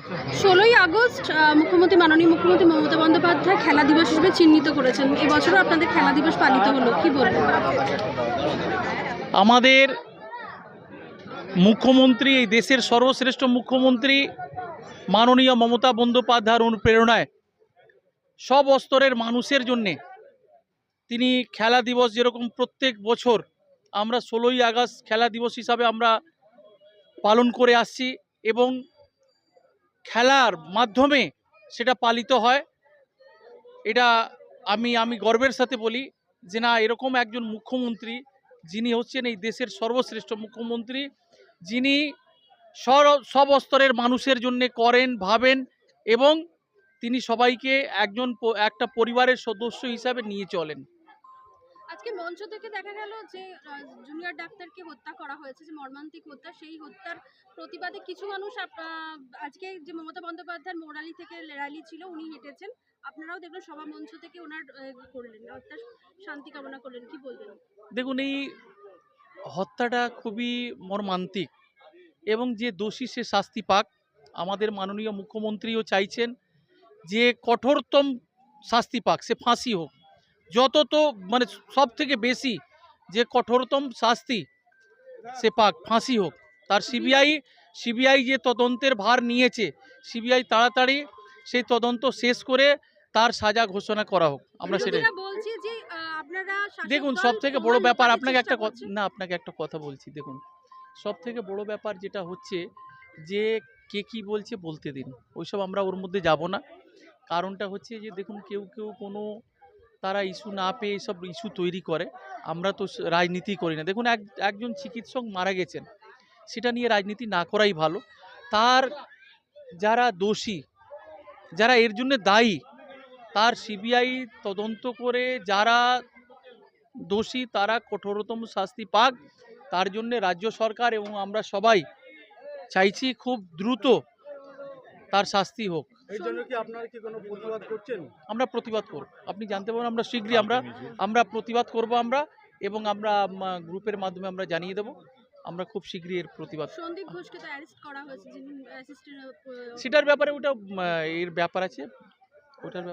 16ই August মাননীয় মুখ্যমন্ত্রী মমতা বন্দ্যোপাধ্যায় খেলা দিবস হিসেবে চিহ্নিত করেছেন। এবছরও আপনাদের খেলা দিবস পালিত হলো, কি বলবেন? আমাদের মুখ্যমন্ত্রী, এই দেশের সর্বশ্রেষ্ঠ মুখ্যমন্ত্রী মাননীয় মমতা বন্দ্যোপাধ্যায়ের অনুপ্রেরণায় সব স্তরের মানুষের জন্যে তিনি খেলা দিবস, যেরকম প্রত্যেক বছর আমরা 16ই আগস্ট খেলা দিবস হিসাবে আমরা পালন করে আসছি এবং খেলার মাধ্যমে সেটা পালিত হয়। এটা আমি গর্বের সাথে বলি যে না, এরকম একজন মুখ্যমন্ত্রী যিনি হচ্ছেন এই দেশের সর্বশ্রেষ্ঠ মুখ্যমন্ত্রী, যিনি সব স্তরের মানুষের জন্য করেন, ভাবেন এবং তিনি সবাইকে একটা পরিবারের সদস্য হিসাবে নিয়ে চলেন। আজকে মঞ্চ থেকে দেখা গেল যে জুনিয়র ডাক্তারকে হত্যা করা হয়েছে, যে মর্মান্তিক হত্যা, সেই হত্যার প্রতিবাদে কিছু মানুষ আজকে যে মমতা বন্দ্যোপাধ্যায়ের মোরালি থেকে র্যালি ছিল, উনি হেঁটেছেন, আপনারাও দেখলো সভা মঞ্চ থেকে ওনার করলেন, হত্যার শান্তি কামনা করলেন, কি বলবেন? দেখুন, এই হত্যাটা খুবই মর্মান্তিক এবং যে দোষী সে শাস্তি পাক। আমাদের মাননীয় মুখ্যমন্ত্রীও চাইছেন যে কঠোরতম শাস্তি পাক, সে ফাঁসি হোক, যত তো মানে সব থেকে বেশি যে কঠোরতম শাস্তি সে পাক, ফাঁসি হোক। তার সিবিআই যে তদন্তের ভার নিয়েছে, সিবিআই তাড়াতাড়ি সেই তদন্ত শেষ করে তার সাজা ঘোষণা করা হোক। আমরা সেটাই বলছি যে আপনারা দেখুন, সব থেকে বড় ব্যাপার আপনাকে একটা কথা বলছি। দেখুন, সব থেকে বড় ব্যাপার যেটা হচ্ছে যে কে কি বলছে বলতে দিন, ওইসব আমরা ওর মধ্যে যাব না। কারণটা হচ্ছে যে দেখুন, কেউ কোনো তারা ইস্যু না পেয়ে এইসব ইস্যু তৈরি করে। আমরা তো রাজনীতি করি না। দেখুন, একজন চিকিৎসক মারা গেছেন, সেটা নিয়ে রাজনীতি না করাই ভালো। তার যারা দোষী, যারা এর জন্য দায়ী, তার সিবিআই তদন্ত করে যারা দোষী তারা কঠোরতম শাস্তি পাক। তার জন্য রাজ্য সরকার এবং আমরা সবাই চাইছি খুব দ্রুত তার শাস্তি হোক। এই জন্য কি আপনারা কি কোনো প্রতিবাদ করছেন? আমরা প্রতিবাদ করব, আপনি জানতে পারেন, আমরা শীঘ্রই আমরা প্রতিবাদ করব আমরা, এবং আমরা গ্রুপের মাধ্যমে আমরা জানিয়ে দেব। আমরা খুব শীঘ্রই এর প্রতিবাদ। সন্দীপ ঘোষকে তো অ্যারেস্ট করা হয়েছে, যিনি অ্যাসিস্ট্যান্ট। সেটার ব্যাপারে ওটা এর ব্যাপার আছে, ওটার